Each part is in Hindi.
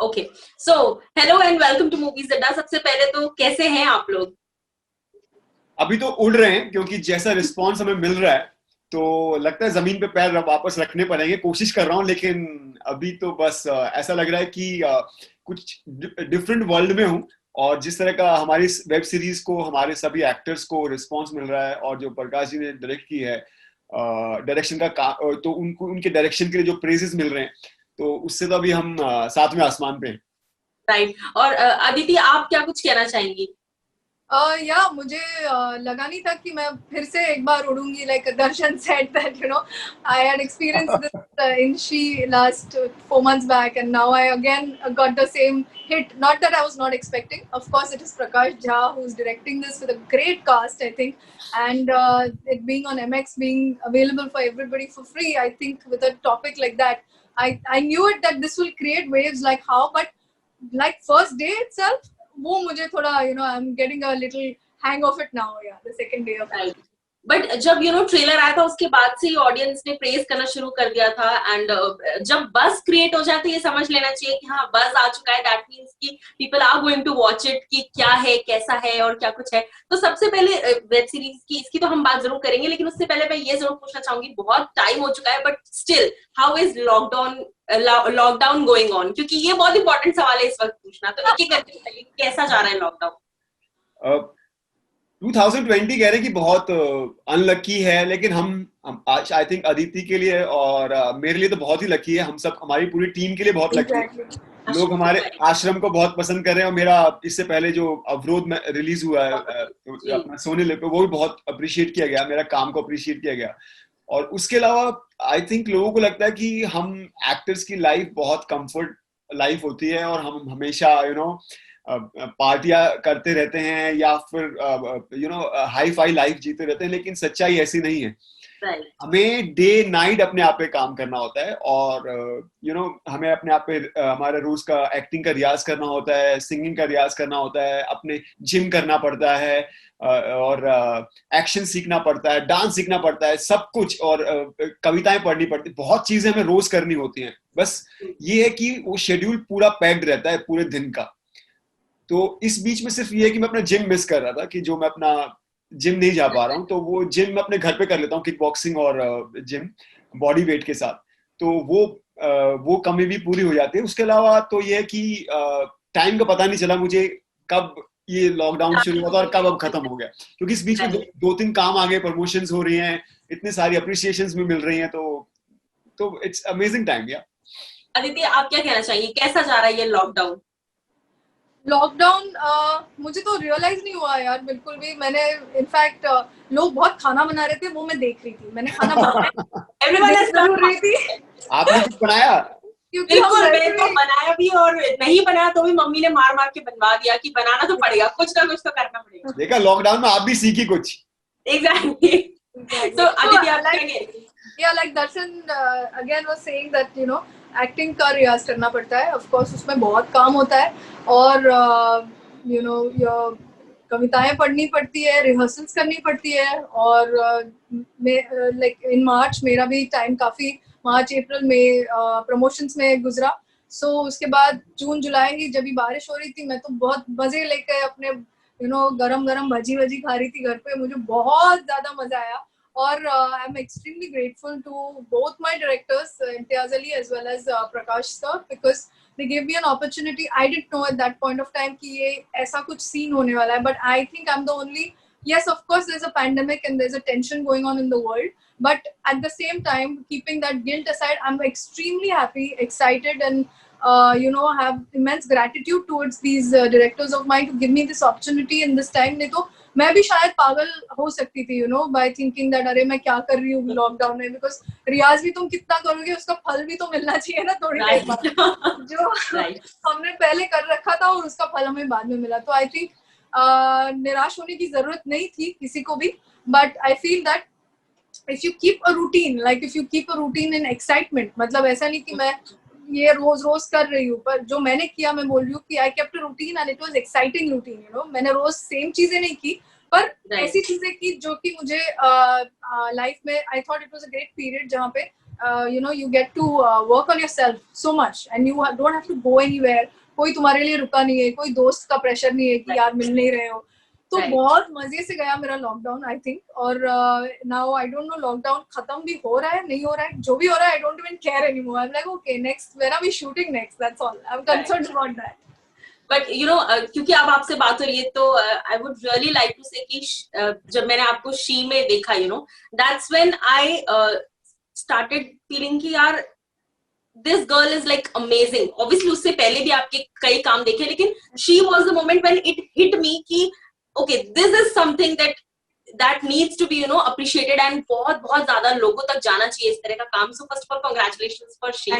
Okay, so hello and welcome to movies Adda. सबसे पहले तो कैसे हैं आप लोग? अभी तो उड़ रहे हैं क्योंकि जैसा रिस्पांस हमें मिल रहा है तो लगता है जमीन पे पैर वापस रखने पड़ेंगे। कोशिश कर रहा हूँ लेकिन अभी तो बस ऐसा लग रहा है कि कुछ डिफरेंट वर्ल्ड में हूँ। और जिस तरह का हमारी वेब सीरीज को, हमारे सभी एक्टर्स को रिस्पांस मिल रहा है और जो प्रकाश जी ने डायरेक्ट की है डायरेक्शन तो उनको उनके डायरेक्शन के लिए जो प्रेजेस मिल रहे हैं, तो उससे तो अभी हम साथ में आसमान पे हैं। राइट। और अदिति, आप क्या कुछ कहना चाहेंगी? या मुझे लगा नहीं था कि मैं फिर से एक बार उड़ूंगी, like Darshan said that I had experience this in the last 4 months back and now I again got the same hit, not that I was not expecting. Of course it is Prakash Jha who's directing this with a great cast, I think, and it being on MX, being available for everybody for free, I think with a topic like that, I knew it that this will create waves like how, but like first day itself, वो मुझे थोड़ा I'm getting a little hang of it now, yeah, the second day of it. Right. But जब ट्रेलर आया था उसके बाद से ही ऑडियंस ने प्रेज करना शुरू कर दिया था। एंड जब बस क्रिएट हो जाए तो ये समझ लेना चाहिए कि हाँ, बस आ चुका है, दैट मींस कि people are going to watch it, कि क्या है, कैसा है और क्या कुछ है। तो सबसे पहले वेब सीरीज की इसकी तो हम बात जरूर करेंगे, लेकिन उससे पहले मैं ये जरूर पूछना चाहूंगी, बहुत टाइम हो चुका है but still how is lockdown going on, क्योंकि ये बहुत इंपॉर्टेंट सवाल है इस वक्त पूछना। तो एक एक करके बताइए, कैसा जा रहा है लॉकडाउन? 2020 कह रहे हैं कि बहुत अनलकी है, लेकिन हम आज आई थिंक अदिति के लिए और मेरे लिए तो बहुत ही लकी है। हम सब, हमारी पूरी टीम के लिए बहुत लकी है। Exactly. लोग हमारे आश्रम को बहुत पसंद कर रहे हैं और मेरा इससे पहले जो अवरोध में रिलीज हुआ है जी। अपना सोनी लिव पे, वो भी बहुत अप्रिशिएट किया गया, मेरा काम को अप्रिशिएट किया गया। और उसके अलावा आई थिंक लोगों को लगता है कि हम एक्टर्स की लाइफ बहुत कंफर्ट लाइफ होती है और हम हमेशा पार्टियां करते रहते हैं या फिर हाई फाई लाइफ जीते रहते हैं, लेकिन सच्चाई ऐसी नहीं है। राइट। हमें डे नाइट अपने आप पे काम करना होता है और हमें अपने आप पे हमारे रोज का एक्टिंग का रियाज करना होता है, सिंगिंग का रियाज करना होता है, अपने जिम करना पड़ता है और एक्शन सीखना पड़ता है, डांस सीखना पड़ता है, सब कुछ। और कविताएं पढ़नी पड़ती, बहुत चीजें हमें रोज करनी होती हैं। बस ये है कि वो शेड्यूल पूरा पैक्ड रहता है पूरे दिन का। तो इस बीच में सिर्फ ये है कि मैं अपना जिम मिस कर रहा था, कि जो मैं अपना जिम नहीं जा पा रहा हूँ, तो वो जिम मैं अपने घर पे कर लेता हूँ, किक बॉक्सिंग और जिम बॉडी वेट के साथ। तो वो कमी भी पूरी हो जाती है। उसके अलावा तो ये है कि टाइम का पता नहीं चला मुझे कब ये लॉकडाउन शुरू हुआ था और कब अब खत्म हो गया, क्योंकि इस बीच में दो तीन काम आ गए, प्रमोशंस हो रही हैं, इतनी सारी अप्रिसिएशंस भी मिल रही हैं। तो इट्स अमेजिंग टाइम या। अदिति, आप क्या कहना चाहिए, कैसा जा रहा है ये लॉकडाउन? लॉकडाउन मुझे तो रियलाइज नहीं हुआ यार बिल्कुल भी। मैंने इनफैक्ट लोग बहुत खाना बना रहे थे, वो मैं देख रही थी, मैंने खाना बनाया एवरीवन हैज जरूर रही थी आपने कुछ बनाया? क्योंकि हम बिल्कुल, वैसे मैंने तो भी बनाया भी और नहीं बनाया तो भी मम्मी ने मार मार के बनवा दिया कि बनाना तो पड़ेगा, कुछ ना कुछ तो करना पड़ेगा। देखा, लॉकडाउन में आप भी सीखी कुछ। एग्जैक्टली। exactly. तो अदिति, आप क्या like, कहेंगे? yeah, like Darshan again was saying that acting का रियाज करना पड़ता है, ऑफ कोर्स उसमें बहुत काम होता है और कविताएं पढ़नी पड़ती है, रिहर्सल्स करनी पड़ती है। और लाइक इन मार्च मेरा भी टाइम काफी, मार्च अप्रैल में प्रमोशंस में गुजरा। उसके बाद जून जुलाई ही जब भी बारिश हो रही थी, मैं तो बहुत मजे लेके अपने गरम गरम भजी वजी खा रही थी घर पे, मुझे बहुत ज्यादा मजा आया। और I am extremely grateful to both my directors, Imtiaz Ali as well as Prakash sir, because they gave me an opportunity. I didn't know at that point of time कि ये ऐसा कुछ सीन होने वाला है, but I think I'm the only, yes of course there's a pandemic and there's a tension going on in the world, but at the same time, keeping that guilt aside, I'm extremely happy, excited, and have immense gratitude towards these directors of mine to give me this opportunity in this time. नहीं तो मैं भी शायद पागल हो सकती थी by thinking that अरे मैं क्या कर रही हूँ लॉकडाउन में, because रियाज भी तुम कितना करोगे, उसका फल भी तो मिलना चाहिए ना थोड़ी देर बाद, जो हमने पहले कर रखा था और उसका फल हमें बाद में मिला। तो आई थिंक निराश होने की जरूरत नहीं थी किसी को भी, but I feel that if you keep a routine, like if you keep a routine in excitement, मतलब ऐसा नहीं कि मैं ये रोज रोज कर रही हूँ, पर जो मैंने किया, मैं बोल रही हूँ कि I kept a routine and it was exciting routine, मैंने रोज सेम चीजें नहीं की, पर ऐसी चीजें की जो कि मुझे लाइफ में I thought it was a great period, जहाँ पे you get to work on yourself so much and you don't have to go anywhere. कोई तुम्हारे लिए रुका नहीं है, कोई दोस्त का प्रेशर नहीं है कि यार मिल नहीं रहे हो. तो बहुत मजे से गया मेरा लॉकडाउन आई थिंक. और now I don't know lockdown खत्म भी हो रहा है नहीं हो रहा है, जो भी हो रहा है I don't even care anymore. I am like okay next when are we shooting next, that's all. I am concerned about that. But क्योंकि अब आपसे बात हो रही है तो I would really like to say कि जब मैंने आपको शी में देखा that's when I started feeling कि यार this girl is like amazing. Obviously उससे पहले भी आपके कई काम देखे, लेकिन she was the moment when it hit me कि okay this is something that needs to be appreciated and बहुत ज्यादा लोगों तक जाना चाहिए इस तरह का काम. So first of all congratulations for she.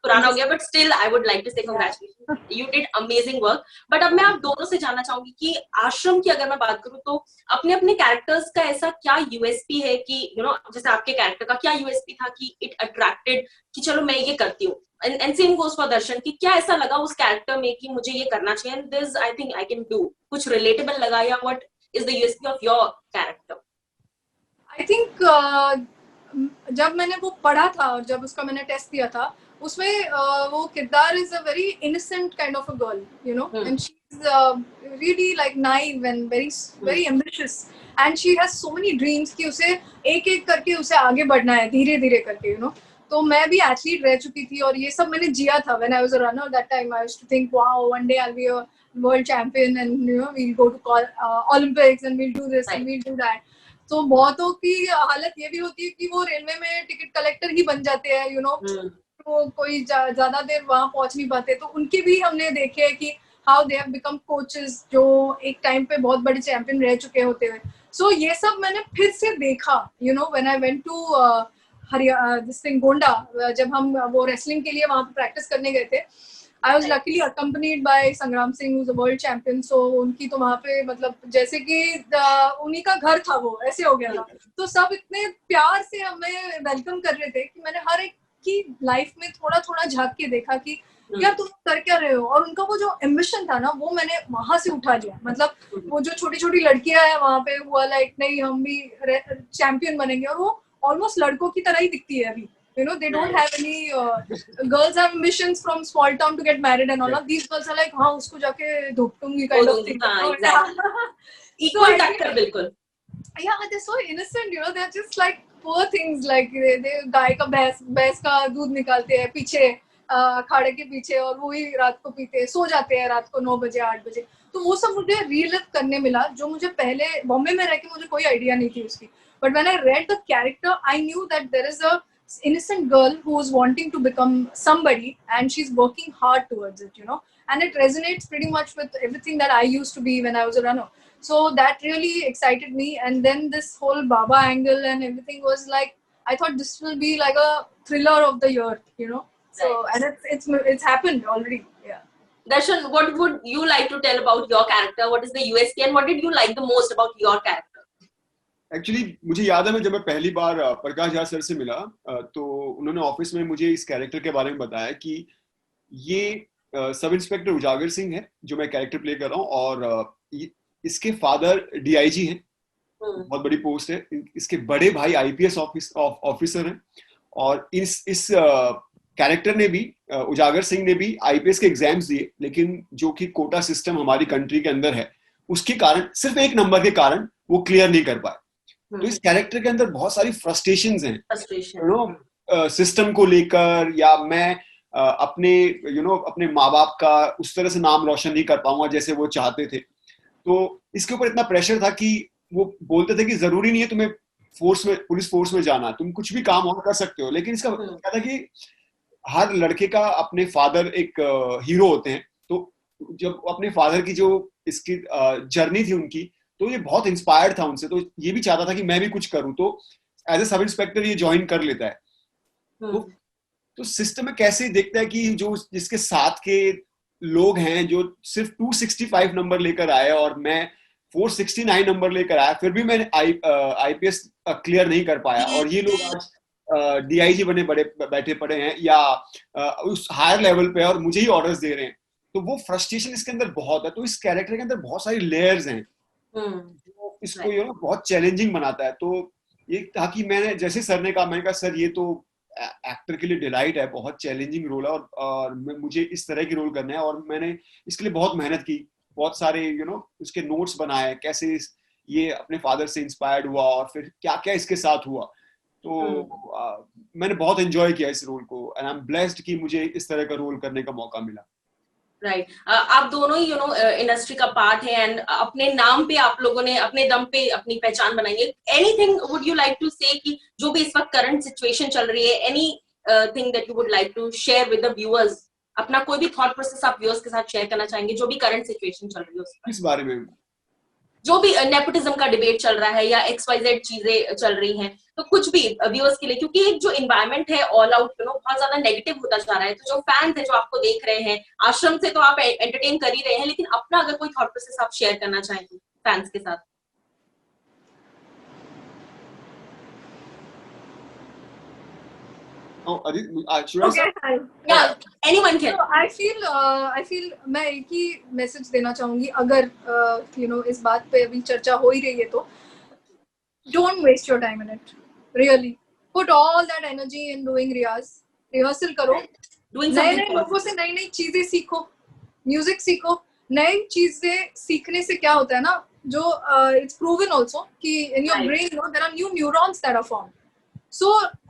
पुराना हो गया but still I would like to say congratulations. You did amazing work. But अब मैं आप दोनों से जानना चाहूंगी कि आश्रम की अगर मैं बात करूं तो अपने अपने कैरेक्टर्स का ऐसा क्या यूएसपी है कि जैसे आपके कैरेक्टर का क्या यूएसपी था कि इट अट्रैक्टेड कि चलो मैं ये करती हूँ. And same goes for दर्शन कि क्या ऐसा लगा उस कैरेक्टर में कि मुझे ये करना चाहिए and this I think I can do. कुछ relatable लगा या what is the USP of your character? I think जब मैंने वो पढ़ा था और जब उसका मैंने टेस्ट दिया था उसमें वो किरदार is a very innocent kind of a girl, and she's really like naive and very ambitious and she has so many dreams कि उसे एक एक करके उसे आगे बढ़ना है धीरे धीरे करके. तो मैं भी एथलीट रह चुकी थी और ये सब मैंने जिया था. When I was a runner that time I used to think wow one day I'll be a world champion and we'll go to Olympics and we'll do this and we'll do that. तो बहुतों की हालत ये भी होती है कि वो रेलवे में टिकट कलेक्टर ही बन जाते हैं वो कोई ज्यादा देर वहां पहुंच नहीं पाते. तो उनके भी हमने देखे है कि how they have become coaches जो एक टाइम पे बहुत बड़े चैंपियन रह चुके होते हैं. सो ये सब मैंने फिर से देखा when I went to this thing Gonda, जब हम वो रेसलिंग के लिए वहाँ पे प्रैक्टिस करने गए थे. I was luckily accompanied by Sangram Singh who's a world champion. So उनकी तो वहाँ पे मतलब जैसे कि उन्हीं का घर था वो ऐसे हो गया था. तो सब इतने प्यार से हमें वेलकम कर रहे थे कि मैंने हर एक की लाइफ में थोड़ा थोड़ा झांक के देखा कि यार तुम कर क्या रहे हो. और उनका वो जो एम्बिशन था ना वो मैंने वहां से उठा लिया. मतलब वो जो छोटी छोटी लड़कियां हैं वहाँ पे हुआ लाइक नहीं हम भी चैंपियन बनेंगे और वो ऑलमोस्ट लड़कों की तरह ही दिखती है अभी. They don't have any girls have ambitions from small town to get married and all of these girls are like हाँ उसको जाके धोपूंगी kind of thing. Equal factor बिल्कुल. Yeah, they're so innocent, they're just like poor things like they गाय का भैंस का दूध निकालते हैं पीछे अखाड़े के पीछे और वो ही रात को पीते सो जाते हैं रात को 9 बजे 8 बजे. तो वो सब मुझे रियलाइज करने मिला जो मुझे पहले बॉम्बे में रह के मुझे कोई आइडिया नहीं थी उसकी. But when I read the character, I knew that there is a innocent girl who is wanting to become somebody and she's working hard towards it, and it resonates pretty much with everything that I used to be when I was a runner. So that really excited me. And then this whole Baba angle and everything was like, I thought this will be like a thriller of the year, So and it's happened already. Yeah. Darshan, what would you like to tell about your character? What is the USP and what did you like the most about your character? Actually मुझे याद है जब मैं पहली बार प्रकाश झा सर से मिला तो उन्होंने ऑफिस में मुझे इस कैरेक्टर के बारे में बताया कि ये सब इंस्पेक्टर उजागर सिंह है जो मैं कैरेक्टर प्ले कर रहा हूँ और इसके फादर डीआईजी हैं, बहुत बड़ी पोस्ट है. इसके बड़े भाई आईपीएस ऑफिसर हैं और इस कैरेक्टर ने भी उजागर सिंह ने भी आईपीएस के एग्जाम्स दिए लेकिन जो कि कोटा सिस्टम हमारी कंट्री के अंदर है उसके कारण सिर्फ एक नंबर के कारण वो क्लियर नहीं कर पाए. तो इस कैरेक्टर के अंदर बहुत सारी फ्रस्ट्रेशंस हैं सिस्टम को लेकर या मैं अपने अपने माँ बाप का उस तरह से नाम रोशन नहीं कर पाऊंगा जैसे वो चाहते थे. तो इसके ऊपर इतना प्रेशर था कि वो बोलते थे कि जरूरी नहीं है तुम्हें पुलिस फोर्स में जाना, तुम कुछ भी काम और कर सकते हो. लेकिन इसका क्या था कि हर लड़के का अपने फादर एक हीरो होते हैं. तो जब अपने फादर की जो इसकी जर्नी थी उनकी तो ये बहुत इंस्पायर्ड था उनसे. तो ये भी चाहता था कि मैं भी कुछ करूं. तो एज ए सब इंस्पेक्टर ये ज्वाइन कर लेता है. तो सिस्टम में कैसे देखता है कि जो जिसके साथ के लोग हैं जो सिर्फ 265 नंबर लेकर आए और मैं 469 नंबर लेकर आया फिर भी मैंने आईपीएस क्लियर नहीं कर पाया और ये लोग आज डीआईजी बने बैठे पड़े हैं या उस हायर लेवल पे और मुझे ही ऑर्डर्स दे रहे हैं. तो वो फ्रस्ट्रेशन इसके अंदर बहुत है. तो इस कैरेक्टर के अंदर बहुत सारी लेयर्स हैं जो इसको बहुत चैलेंजिंग बनाता है. तो ये था कि मैंने जैसे सर ने कहा मैंने कहा सर ये तो एक्टर के लिए डिलाइट है, बहुत चैलेंजिंग रोल है और मुझे इस तरह की रोल करना है और मैंने इसके लिए बहुत मेहनत की, बहुत सारे उसके नोट्स बनाए, कैसे ये अपने फादर से इंस्पायर्ड हुआ और फिर क्या क्या इसके साथ हुआ। तो मैंने बहुत एंजॉय किया इस रोल को एंड आई एम ब्लेस्ड कि मुझे इस तरह का रोल करने का मौका मिला। राइट आप दोनों ही इंडस्ट्री का पार्ट है एंड अपने नाम पे आप लोगों ने अपने दम पे अपनी पहचान बनाई है। Anything would you like to say कि जो भी इस वक्त करंट सिचुएशन चल रही है, any thing that you would like to share with the viewers, अपना कोई भी थॉट प्रोसेस आप व्यूअर्स के साथ शेयर करना चाहेंगे जो भी करंट सिचुएशन चल रही है उसका? किस बारे में? जो भी नेपोटिज्म का डिबेट चल रहा है या XYZ चीजें चल रही हैं, तो कुछ भी व्यूअर्स के लिए, क्योंकि एक जो एनवायरनमेंट है ऑल आउट बहुत ज्यादा नेगेटिव होता जा रहा है, तो जो फैंस है जो आपको देख रहे हैं, आश्रम से तो आप एंटरटेन कर ही रहे हैं, लेकिन अपना अगर कोई थॉट प्रोसेस आप शेयर करना चाहें फैंस के साथ। Oh, should I Okay, start? hi. Yeah, anyone can. So I feel मैं एक ही मैसेज देना चाहूंगी, अगर इस बात पे अभी चर्चा हो ही रही है तो don't waste your time in it. Really, put all that energy in doing rehearsal करो, नए नए लोगों से नई नई चीजें सीखो, म्यूजिक सीखो। नई चीजें सीखने से क्या होता है ना, जो it's proven also कि in your brain there are new neurons that are formed. So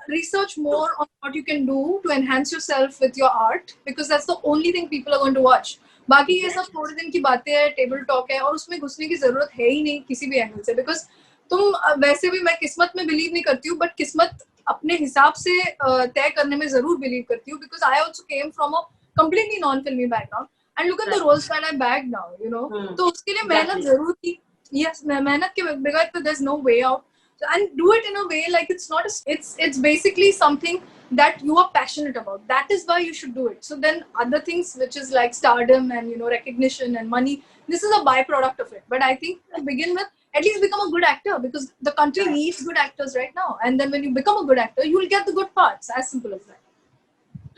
research more on what you can do to enhance yourself with your art, because that's the only thing people are going to watch. बाकी ये सब थोड़े दिन की बातें हैं, टेबल टॉक है, और उसमें घुसने की जरूरत है ही नहीं किसी भी एंगल से, बिकॉज तुम वैसे भी, मैं किस्मत में बिलीव नहीं करती हूँ, बट किस्मत अपने हिसाब से तय करने में जरूर बिलीव करती हूँ, because I also came from a completely non filmi background and look at the roles that I bag now, तो उसके लिए मेहनत जरूर थी। यस, मेहनत के बगैर तो there is no way out, and do it in a way like it's basically something that you are passionate about. That is why you should do it. So then other things, which is like stardom and recognition and money, this is a byproduct of it. But I think to begin with, at least become a good actor, because the country needs good actors right now. And then when you become a good actor, you will get the good parts. As simple as that.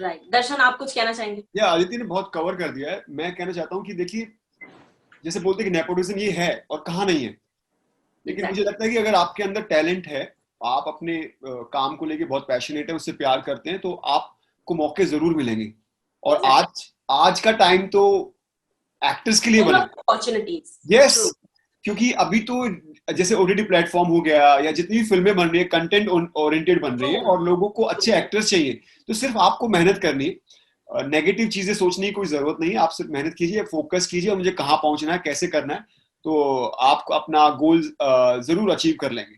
Right. दर्शन, आप कुछ कहना चाहेंगे? या आदित्य ने बहुत कवर कर दिया है। मैं कहना चाहता हूँ कि देखिए, जैसे बोलते हैं कि नेपोटिज्म ये है और कहाँ नहीं है, लेकिन मुझे लगता है कि अगर आपके अंदर टैलेंट है, आप अपने काम को लेके बहुत पैशनेट है, उससे प्यार करते हैं, तो आपको मौके जरूर मिलेंगे। और आज का टाइम तो एक्टर्स के लिए बना है। यस, क्योंकि अभी तो जैसे ओटीटी प्लेटफॉर्म हो गया या जितनी भी फिल्में बन रही है, कंटेंट ओरिएंटेड बन रही है और लोगों को अच्छे एक्टर्स चाहिए, तो सिर्फ आपको मेहनत करनी है, नेगेटिव चीजें सोचने की कोई जरूरत नहीं है। आप सिर्फ मेहनत कीजिए, फोकस कीजिए, मुझे कहाँ पहुंचना है, कैसे करना है, तो आपको अपना गोल जरूर अचीव कर लेंगे।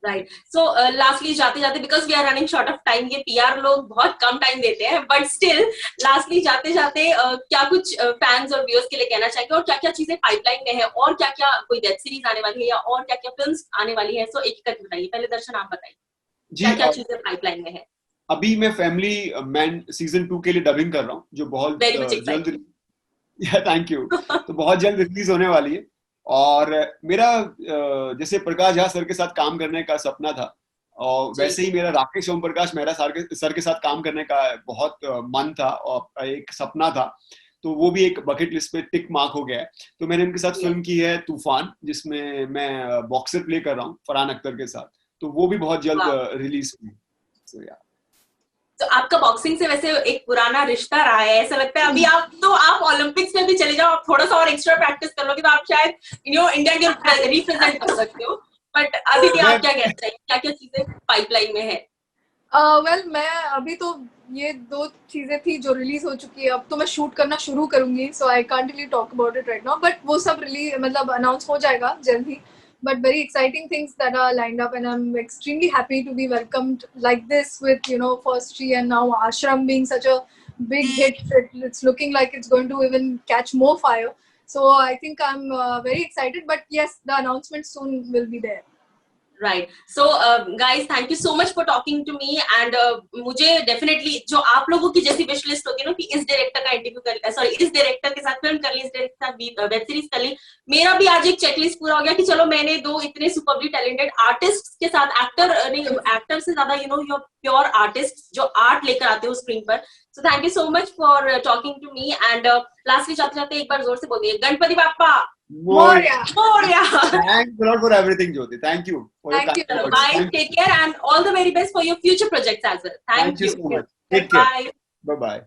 राइट। सो लास्टली जाते जाते, because we are running short of time, ये पीआर लोग बहुत कम टाइम देते हैं, बट स्टिल लास्टली जाते जाते क्या कुछ फैंस और व्यूअर्स के लिए कहना चाहेंगे, और क्या क्या चीजें पाइपलाइन में है, और क्या क्या कोई वेब सीरीज आने वाली है या और क्या क्या फिल्म्स आने वाली है? सो एक करके बताइए। पहले दर्शन आप बताइए, क्या क्या चीजें पाइपलाइन में है? अभी मैं फैमिली मैन सीजन 2 के लिए डबिंग कर रहा हूँ, जो बहुत जल्द, थैंक यू, तो बहुत जल्द रिलीज होने वाली है। और मेरा जैसे प्रकाश झा सर के साथ काम करने का सपना था, और वैसे ही मेरा राकेश ओम प्रकाश मेहरा सर के साथ काम करने का बहुत मन था और एक सपना था, तो वो भी एक बकेट लिस्ट पे टिक मार्क हो गया है। तो मैंने उनके साथ फिल्म की है तूफान, जिसमें मैं बॉक्सर प्ले कर रहा हूँ फरहान अख्तर के साथ, तो वो भी बहुत जल्द रिलीज हुई। तो आपका बॉक्सिंग से वैसे एक पुराना रिश्ता रहा है, ऐसा लगता है अभी आप ओलंपिक्स में भी चले जाओ, आप थोड़ा सा और एक्स्ट्रा प्रैक्टिस कर लोगे तो आप शायद इंडिया के रिप्रेजेंट कर सकते हो। बट अभी भी आप क्या कहते हैं, क्या क्या चीजें पाइपलाइन में है? वेल, मैं अभी तो ये 2 चीजें थी जो रिलीज हो चुकी है, अब तो मैं शूट करना शुरू करूंगी, so I can't really talk about it right now, but वो सब मतलब अनाउंस हो जाएगा जल्द ही. But very exciting things that are lined up, and I'm extremely happy to be welcomed like this with First Tree and now Ashram being such a big hit. It's looking like it's going to even catch more fire. So I think I'm very excited. But yes, the announcement soon will be there. Right. So guys, thank you so much for talking to me, and मुझे definitely जो आप लोगों की जैसी विश लिस्ट होगी ना कि इस डायरेक्टर का इंटरव्यू कर, सॉरी इस डायरेक्टर के साथ फिल्म कर ली, इस डायरेक्टर के साथ वेब सीरीज कर ली, मेरा भी आज एक चेकलिस्ट पूरा हो गया कि चलो मैंने 2 इतने सुपरली टैलेंटेड आर्टिस्ट के साथ, एक्टर से ज्यादा योर प्योर आर्टिस्ट जो आर्ट लेकर आते हो स्क्रीन पर, So thank you so much for talking to me. And lastly, जाते जाते एक बार जोर से बोलिए Ganpati Bappa Moria. Morya. Thanks a lot for everything, Jyoti. Thank you for your Thank you. kind words. Bye. Thank Take care and all the very best for your future projects as well. Thank you you. so much. Take care. Bye. Bye bye.